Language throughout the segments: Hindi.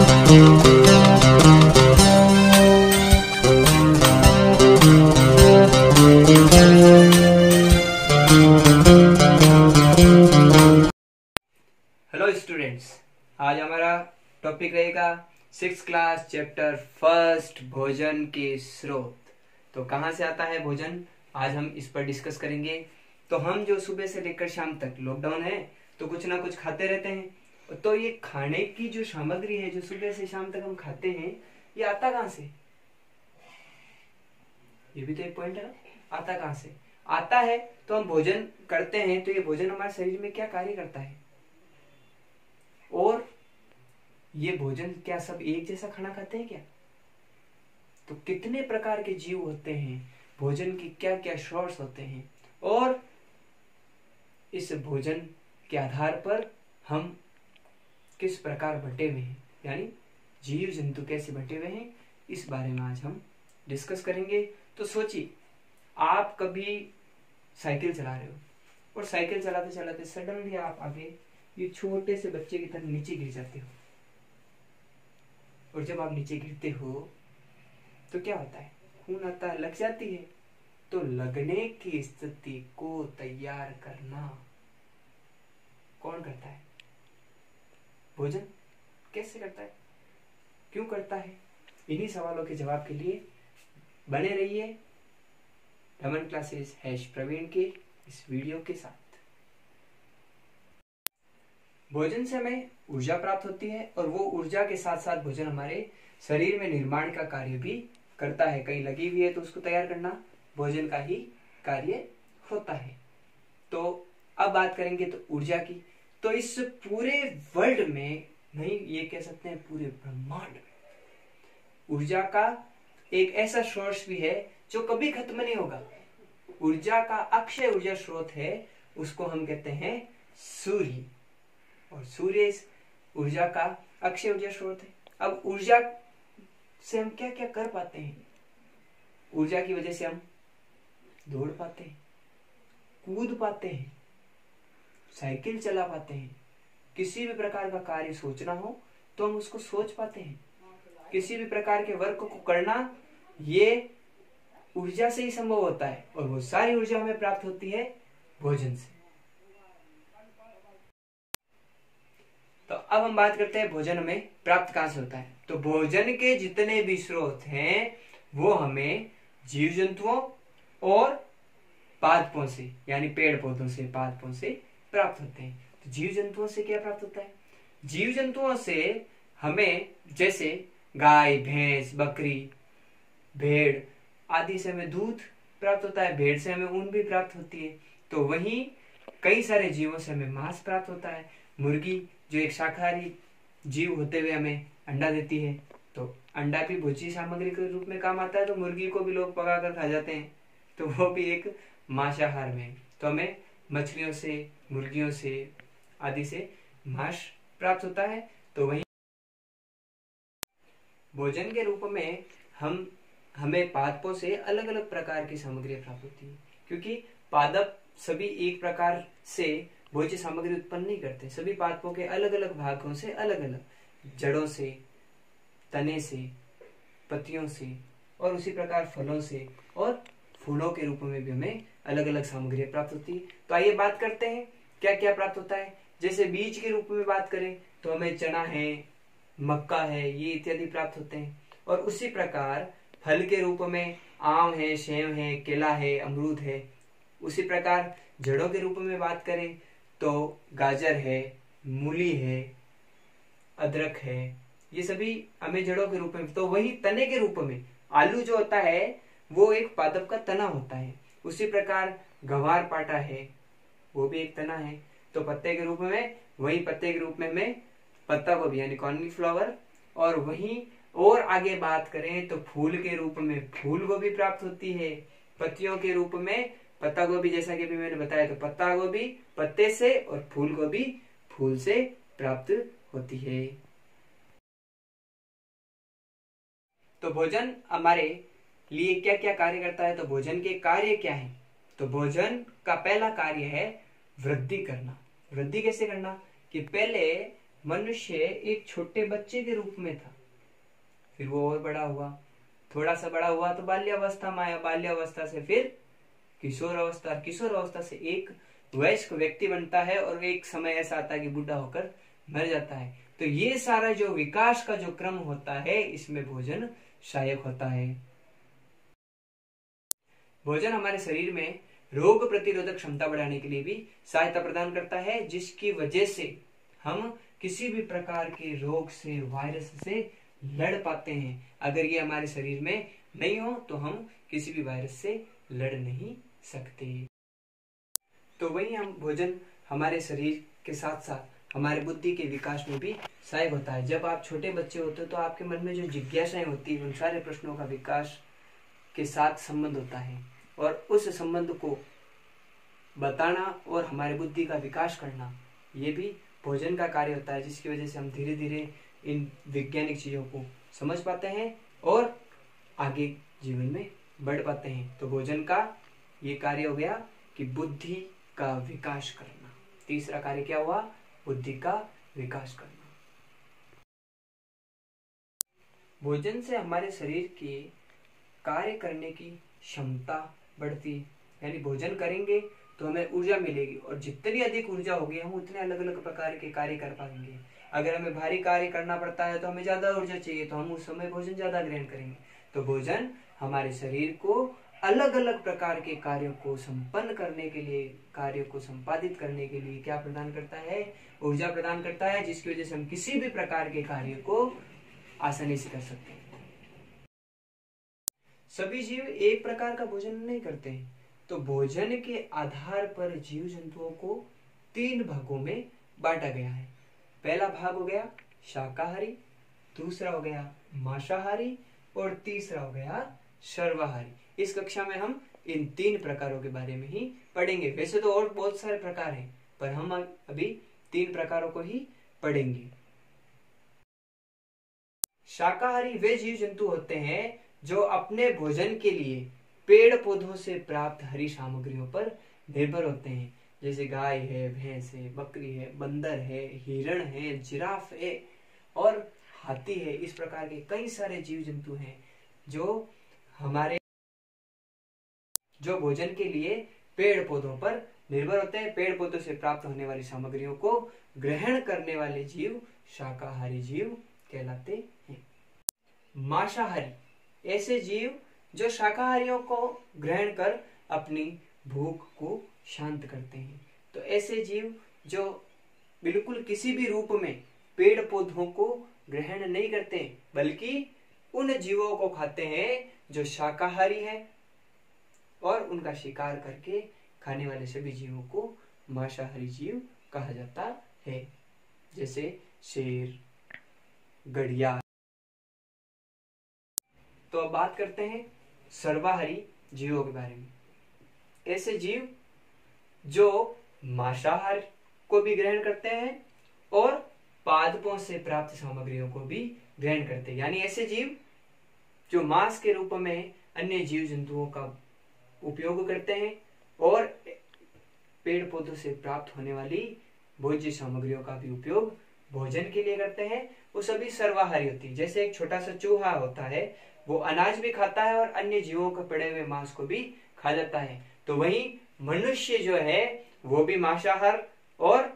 हेलो स्टूडेंट्स, आज हमारा टॉपिक रहेगा 6th क्लास चैप्टर फर्स्ट भोजन के स्रोत। तो कहाँ से आता है भोजन, आज हम इस पर डिस्कस करेंगे। तो हम जो सुबह से लेकर शाम तक लॉकडाउन है तो कुछ ना कुछ खाते रहते हैं। तो ये खाने की जो सामग्री है जो सुबह से शाम तक हम खाते हैं, ये आता कहाँ से? ये भी तो एक पॉइंट है ना, आता कहाँ से? आता है तो हम भोजन करते हैं, तो ये भोजन हमारे शरीर में क्या कार्य करता है, और ये भोजन क्या सब एक जैसा खाना खाते हैं क्या? तो कितने प्रकार के जीव होते हैं, भोजन के क्या क्या सोर्स होते हैं, और इस भोजन के आधार पर हम किस प्रकार बटे हुए हैं, यानी जीव जंतु कैसे बटे हुए हैं, इस बारे में आज हम डिस्कस करेंगे। तो सोचिए, आप कभी साइकिल चला रहे हो और साइकिल चलाते चलाते सडनली आप आगे ये छोटे से बच्चे की तरह नीचे गिर जाते हो, और जब आप नीचे गिरते हो तो क्या होता है? खून आता है, लग जाती है। तो लगने की स्थिति को तैयार करना कौन करता है? भोजन। कैसे करता है, क्यों करता है? इन्हीं सवालों के जवाब के लिए बने रहिए रमन क्लासेस #प्रवीण के इस वीडियो के साथ। भोजन से हमें ऊर्जा प्राप्त होती है, और वो ऊर्जा के साथ साथ भोजन हमारे शरीर में निर्माण का कार्य भी करता है। कहीं लगी हुई है तो उसको तैयार करना भोजन का ही कार्य होता है। तो अब बात करेंगे तो ऊर्जा की। तो इस पूरे वर्ल्ड में, नहीं ये कह सकते हैं पूरे ब्रह्मांड में, ऊर्जा का एक ऐसा सोर्स भी है जो कभी खत्म नहीं होगा। ऊर्जा का अक्षय ऊर्जा स्रोत है, उसको हम कहते हैं सूर्य। और सूर्य इस ऊर्जा का अक्षय ऊर्जा स्रोत है। अब ऊर्जा से हम क्या क्या कर पाते हैं? ऊर्जा की वजह से हम दौड़ पाते हैं, कूद पाते हैं, साइकिल चला पाते हैं, किसी भी प्रकार का कार्य सोचना हो तो हम उसको सोच पाते हैं, किसी भी प्रकार के वर्क को करना ये ऊर्जा से ही संभव होता है, और वो सारी ऊर्जा हमें प्राप्त होती है भोजन से। तो अब हम बात करते हैं भोजन हमें प्राप्त कहां से होता है। तो भोजन के जितने भी स्रोत हैं वो हमें जीव जंतुओं और पादपों से, यानी पेड़ पौधों से, पादपों से प्राप्त होते हैं। तो जीव जंतुओं से क्या प्राप्त होता है? जीव जंतुओं से हमें जैसे गाय, भैंस, बकरी, भेड़ आदि से हमें दूध प्राप्त होता है, भेड़ से हमें ऊन भी प्राप्त होती है। तो वहीं कई सारे जीवों से हमें मांस प्राप्त होता है। मुर्गी जो एक शाकाहारी जीव होते हुए हमें अंडा देती है, तो अंडा भी भोज्य सामग्री के रूप में काम आता है। तो मुर्गी को भी लोग पका कर खा जाते हैं, तो वो भी एक मांसाहार में। तो हमें मछलियों से, मुर्गियों से आदि से मांस प्राप्त होता है। तो वहीं भोजन के रूप में हमें पादपों से अलग अलग प्रकार की सामग्री प्राप्त होती है, क्योंकि पादप सभी एक प्रकार से भोज्य सामग्री उत्पन्न नहीं करते। सभी पादपों के अलग अलग भागों से, अलग अलग जड़ों से, तने से, पत्तियों से, और उसी प्रकार फलों से और फूलों के रूप में भी हमें अलग अलग सामग्री प्राप्त होती है। तो आइए बात करते हैं क्या क्या प्राप्त होता है। जैसे बीज के रूप में बात करें तो हमें चना है, मक्का है, ये इत्यादि प्राप्त होते हैं। और उसी प्रकार फल के रूप में आम है, सेब है, केला है, अमरूद है। उसी प्रकार जड़ों के रूप में बात करें तो गाजर है, मूली है, अदरक है, ये सभी हमें जड़ों के रूप में। तो वही तने के रूप में आलू जो होता है वो एक पादप का तना होता है। उसी प्रकार गंवार पाटा है, वो भी एक तना है। तो पत्ते के रूप में, वही पत्ते के रूप में हमें पत्ता गोभी यानी कॉलीफ्लावर, और वहीं और आगे बात करें तो फूल के रूप में फूल गोभी प्राप्त होती है। पत्तियों के रूप में पत्ता गोभी, जैसा कि भी मैंने बताया, तो पत्ता गोभी पत्ते से और फूल गोभी फूल से प्राप्त होती है। तो भोजन हमारे लिए क्या क्या कार्य करता है? तो भोजन के कार्य क्या है? तो भोजन का पहला कार्य है वृद्धि करना। वृद्धि कैसे करना? कि पहले मनुष्य एक छोटे बच्चे के रूप में था, फिर वो और बड़ा हुआ, थोड़ा सा बड़ा हुआ तो बाल्यावस्था में आया, बाल्यावस्था से फिर किशोर अवस्था, किशोर अवस्था से एक वयस्क व्यक्ति बनता है, और एक समय ऐसा आता है कि बूढ़ा होकर मर जाता है। तो ये सारा जो विकास का जो क्रम होता है, इसमें भोजन सहायक होता है। भोजन हमारे शरीर में रोग प्रतिरोधक क्षमता बढ़ाने के लिए भी सहायता प्रदान करता है, जिसकी वजह से हम किसी भी प्रकार के रोग से, वायरस से लड़ पाते हैं। अगर ये हमारे शरीर में नहीं हो तो हम किसी भी वायरस से लड़ नहीं सकते। तो वही हम भोजन हमारे शरीर के साथ साथ हमारे बुद्धि के विकास में भी सहायक होता है। जब आप छोटे बच्चे होते हो तो आपके मन में जो जिज्ञासाएं होती है, उन सारे प्रश्नों का विकास के साथ संबंध होता है, और उस संबंध को बताना और हमारे बुद्धि का विकास करना, ये भी भोजन का कार्य होता है, जिसकी वजह से हम धीरे धीरे इन वैज्ञानिक चीजों को समझ पाते हैं और आगे जीवन में बढ़ पाते हैं। तो भोजन का ये कार्य हो गया कि बुद्धि का विकास करना। तीसरा कार्य क्या हुआ? बुद्धि का विकास करना। भोजन से हमारे शरीर के कार्य करने की क्षमता बढ़ती, यानी भोजन करेंगे तो हमें ऊर्जा मिलेगी, और जितनी अधिक ऊर्जा होगी हम उतने अलग अलग प्रकार के कार्य कर पाएंगे। अगर हमें भारी कार्य करना पड़ता है तो हमें ज्यादा ऊर्जा चाहिए, तो हम उस समय भोजन ज्यादा ग्रहण करेंगे। तो भोजन हमारे शरीर को अलग अलग प्रकार के कार्यों को संपन्न करने के लिए, कार्यों को संपादित करने के लिए क्या प्रदान करता है? ऊर्जा प्रदान करता है, जिसकी वजह से हम किसी भी प्रकार के कार्य को आसानी से कर सकते हैं। सभी जीव एक प्रकार का भोजन नहीं करते हैं, तो भोजन के आधार पर जीव जंतुओं को 3 भागों में बांटा गया है। पहला भाग हो गया शाकाहारी, दूसरा हो गया मांसाहारी, और तीसरा हो गया सर्वाहारी। इस कक्षा में हम इन 3 प्रकारों के बारे में ही पढ़ेंगे। वैसे तो और बहुत सारे प्रकार हैं, पर हम अभी 3 प्रकारों को ही पढ़ेंगे। शाकाहारी वे जीव जंतु होते हैं जो अपने भोजन के लिए पेड़ पौधों से प्राप्त हरी सामग्रियों पर निर्भर होते हैं, जैसे गाय है, भैंस है, बकरी है, बंदर है, हिरण है, जिराफ है और हाथी है। इस प्रकार के कई सारे जीव जंतु हैं जो भोजन के लिए पेड़ पौधों पर निर्भर होते हैं। पेड़ पौधों से प्राप्त होने वाली सामग्रियों को ग्रहण करने वाले जीव शाकाहारी जीव कहलाते हैं। मांसाहारी ऐसे जीव जो शाकाहारियों को ग्रहण कर अपनी भूख को शांत करते हैं। तो ऐसे जीव जो बिल्कुल किसी भी रूप में पेड़ पौधों को ग्रहण नहीं करते, बल्कि उन जीवों को खाते हैं जो शाकाहारी है, और उनका शिकार करके खाने वाले सभी जीवों को मांसाहारी जीव कहा जाता है, जैसे शेर, घड़ियाल। तो अब बात करते हैं सर्वाहारी जीवों के बारे में। ऐसे जीव जो मांसाहार को भी ग्रहण करते हैं और पादपों से प्राप्त सामग्रियों को भी ग्रहण करते हैं, यानी ऐसे जीव जो मांस के रूप में अन्य जीव जंतुओं का उपयोग करते हैं और पेड़ पौधों से प्राप्त होने वाली भोज्य सामग्रियों का भी उपयोग भोजन के लिए करते हैं, वो सभी सर्वाहारी होती है। जैसे एक छोटा सा चूहा होता है, वो अनाज भी खाता है और अन्य जीवों के पड़े हुए मांस को भी खा जाता है। तो वहीं मनुष्य जो है वो भी मांसाहार और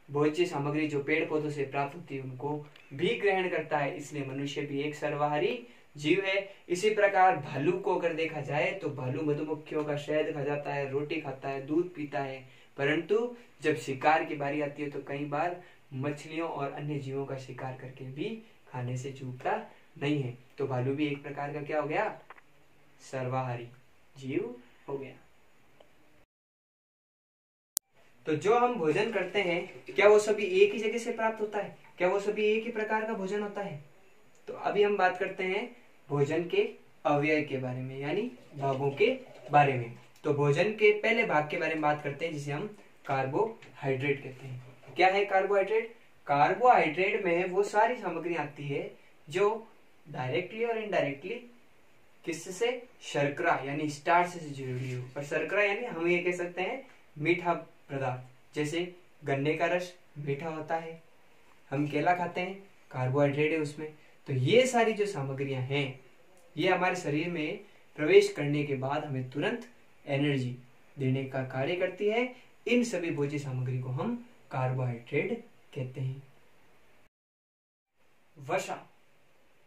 भोज्य सामग्री जो पेड़ पौधों से प्राप्त होती है उनको भी ग्रहण करता है, इसलिए मनुष्य भी एक सर्वाहारी जीव है। इसी प्रकार भालू को अगर देखा जाए तो भालू मधुमक्खियों का शहद खा जाता है, रोटी खाता है, दूध पीता है, परंतु जब शिकार की बारी आती है तो कई बार मछलियों और अन्य जीवों का शिकार करके भी खाने से चूकता नहीं है। तो भालू भी एक प्रकार का क्या हो गया? सर्वाहारी जीव हो गया। तो जो हम भोजन करते हैं क्या वो सभी एक ही जगह से प्राप्त होता है? क्या वो सभी एक ही प्रकार का भोजन होता है? तो अभी हम बात करते हैं भोजन के अवयव के बारे में, यानी भागों के बारे में। तो भोजन के पहले भाग के बारे में बात करते हैं, जिसे हम कार्बोहाइड्रेट कहते हैं। क्या है कार्बोहाइड्रेट? कार्बोहाइड्रेट में वो सारी सामग्री आती है जो डायरेक्टली और इनडायरेक्टली किससे? शर्करा यानी स्टार्च से जुड़ी हो। और शर्करा यानी हम ये कह सकते हैं मीठा पदार्थ, जैसे गन्ने का रस मीठा होता है, हम केला खाते हैं, कार्बोहाइड्रेट है उसमें। तो ये सारी जो सामग्रियां हैं ये हमारे शरीर में प्रवेश करने के बाद हमें तुरंत एनर्जी देने का कार्य करती है। इन सभी भोज्य सामग्री को हम कार्बोहाइड्रेट कहते हैं। वसा,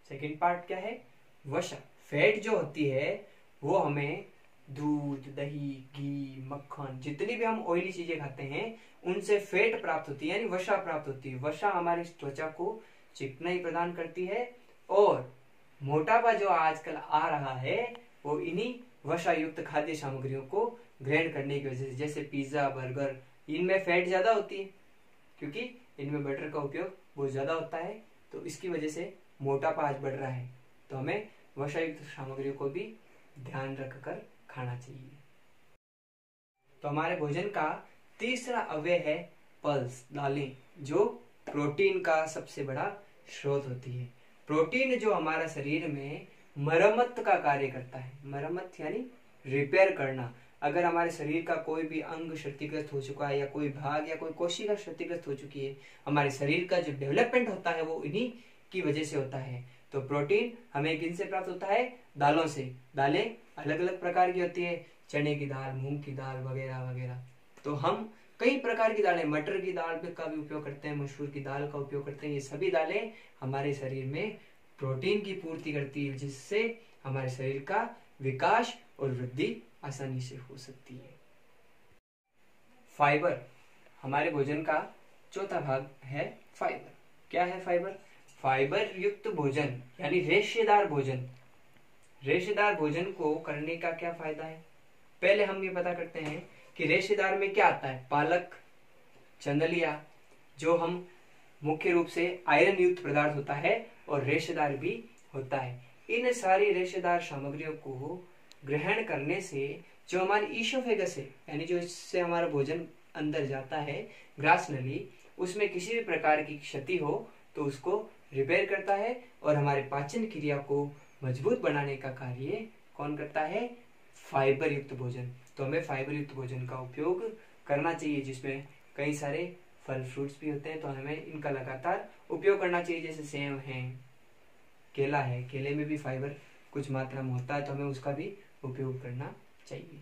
सेकंड पार्ट क्या है? वसा, फैट जो होती है वो हमें दूध, दही, घी, मक्खन, जितनी भी हम ऑयली चीजें खाते हैं उनसे फैट प्राप्त होती है, यानी वसा प्राप्त होती है। वसा हमारी त्वचा को चिकनाई प्रदान करती है और मोटापा जो आजकल आ रहा है वो इन्हीं वसा युक्त खाद्य सामग्रियों को ग्रहण करने की वजह से, जैसे पिज्जा, बर्गर, इनमें फैट ज्यादा होती है क्योंकि इनमें बटर का उपयोग बहुत ज्यादा होता है, तो इसकी वजह से मोटापा आज बढ़ रहा है। तो हमें वसा युक्त सामग्रियों को भी ध्यान रखकर खाना चाहिए। तो हमारे भोजन का तीसरा अवयव है पल्स, दालें, जो प्रोटीन का सबसे बड़ा स्रोत होती है। प्रोटीन जो हमारा शरीर में मरम्मत का कार्य करता है, मरम्मत यानी रिपेयर करना। अगर हमारे शरीर का कोई भी अंग क्षतिग्रस्त हो चुका है या कोई भाग या कोई कोशिका क्षतिग्रस्त हो चुकी है, हमारे शरीर का जो डेवलपमेंट होता है वो इन्हीं की वजह से होता है। तो प्रोटीन हमें किन से प्राप्त होता है? दालों से। दालें अलग अलग प्रकार की होती है, चने की दाल, मूंग की दाल वगैरह वगैरह। तो हम कई प्रकार की दालें, मटर की दाल का भी उपयोग करते हैं, मसूर की दाल का उपयोग करते हैं। ये सभी दालें हमारे शरीर में प्रोटीन की पूर्ति करती है, जिससे हमारे शरीर का विकास और वृद्धि आसानी से हो सकती है। फाइबर, हमारे भोजन का चौथा भाग है फाइबर। क्या है फाइबर? फाइबर युक्त भोजन यानी रेशेदार भोजन। रेशेदार भोजन को करने का क्या फायदा है? पहले हम ये पता करते हैं कि रेशेदार में क्या आता है। पालक, चंदलिया, जो हम मुख्य रूप से आयरन युक्त पदार्थ होता है और रेशेदार भी होता है। इन सारी रेशेदार सामग्रियों को ग्रहण करने से जो हमारी ईसोफेगस है, यानी जो इससे हमारा भोजन अंदर जाता है, ग्रास नली, उसमें किसी भी प्रकार की क्षति हो तो उसको रिपेयर करता है और हमारे पाचन क्रिया को मजबूत बनाने का कार्य कौन करता है? फाइबर युक्त भोजन। तो हमें फाइबर युक्त भोजन का उपयोग करना चाहिए, जिसमें कई सारे फल फ्रूट्स भी होते हैं, तो हमें इनका लगातार उपयोग करना चाहिए। जैसे सेब है, केला है, केले में भी फाइबर कुछ मात्रा में होता है, तो हमें उसका भी उपयोग करना चाहिए।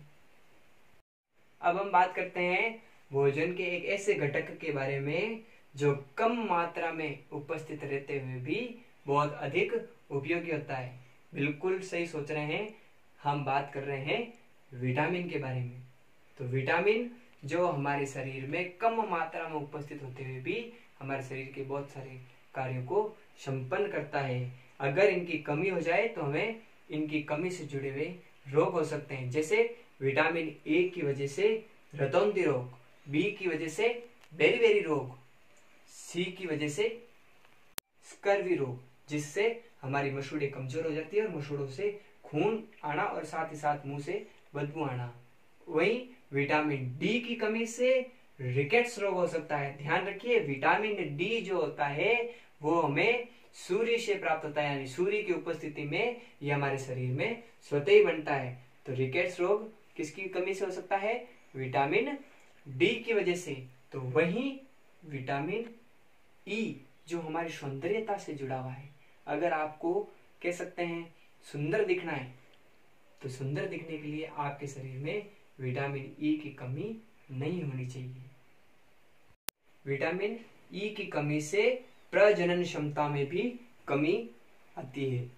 अब हम बात करते हैं भोजन के एक ऐसे घटक के बारे में जो कम मात्रा में उपस्थित रहते हुए भी बहुत अधिक उपयोगी होता है। बिल्कुल सही सोच रहे हैं, हम बात कर रहे हैं विटामिन के बारे में। तो विटामिन जो हमारे शरीर में कम मात्रा में उपस्थित होते हुए भी हमारे शरीर के बहुत सारे कार्यों को संपन्न करता है। अगर इनकी कमी हो जाए तो हमें इनकी कमी से जुड़े हुए रोग हो सकते हैं, जैसे विटामिन ए की वजह से रतौंधी रोग, बी की वजह से बेरी रोग, सी की वजह से स्कर्वी रोग, जिससे हमारी मसूड़ें कमजोर हो जाती है और मसूड़ों से खून आना और साथ ही साथ मुंह से बदबू आना। वहीं विटामिन डी की कमी से रिकेट्स रोग हो सकता है। ध्यान रखिए, विटामिन डी जो होता है वो हमें सूर्य से प्राप्त होता है, यानी सूर्य की उपस्थिति में ये हमारे शरीर में स्वतः ही बनता है। तो रिकेट्स रोग किसकी कमी से हो सकता है? विटामिन डी की वजह से। तो वहीं विटामिन ई जो हमारी सौंदर्यता से जुड़ा हुआ है, अगर आपको कह सकते हैं सुंदर दिखना है, तो सुंदर दिखने के लिए आपके शरीर में विटामिन ई की कमी नहीं होनी चाहिए। विटामिन ई की कमी से प्रजनन क्षमता में भी कमी आती है।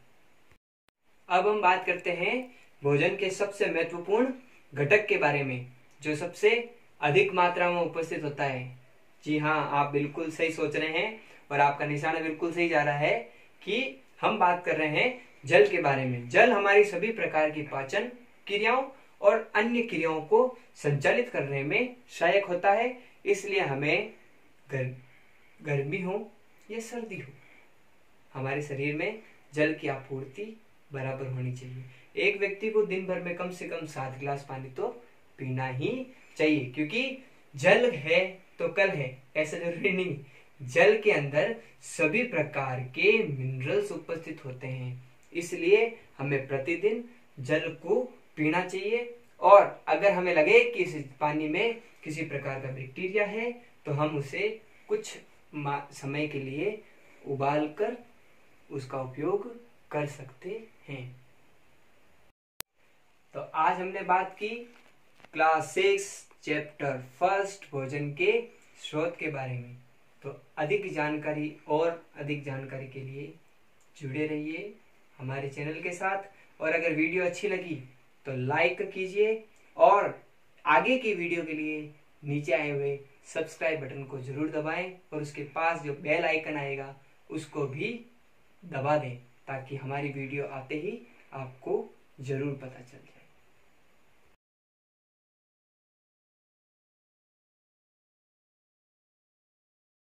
अब हम बात करते हैं भोजन के सबसे महत्वपूर्ण घटक के बारे में, जो सबसे अधिक मात्रा में उपस्थित होता है। जी हाँ, आप बिल्कुल सही सोच रहे हैं और आपका निशाना बिल्कुल सही जा रहा है कि हम बात कर रहे हैं जल के बारे में। जल हमारी सभी प्रकार की पाचन क्रियाओं और अन्य क्रियाओं को संचालित करने में सहायक होता है। इसलिए हमें गर्मी हो या सर्दी हो, हमारे शरीर में जल की आपूर्ति बराबर होनी चाहिए। एक व्यक्ति को दिन भर में कम से कम 7 गिलास पानी तो पीना ही चाहिए, क्योंकि जल है तो कल है, ऐसा जरूरी नहीं। जल के अंदर सभी प्रकार के मिनरल्स उपस्थित होते हैं, इसलिए हमें प्रतिदिन जल को पीना चाहिए। और अगर हमें लगे कि इस पानी में किसी प्रकार का बैक्टीरिया है तो हम उसे कुछ समय के लिए उबाल कर उसका उपयोग कर सकते हैं। तो आज हमने बात की क्लास 6 चैप्टर फर्स्ट भोजन के स्रोत के बारे में। तो अधिक जानकारी के लिए जुड़े रहिए हमारे चैनल के साथ, और अगर वीडियो अच्छी लगी तो लाइक कीजिए, और आगे की वीडियो के लिए नीचे आए हुए सब्सक्राइब बटन को जरूर दबाएं, और उसके पास जो बेल आइकन आएगा उसको भी दबा दें, ताकि हमारी वीडियो आते ही आपको जरूर पता चल जाए।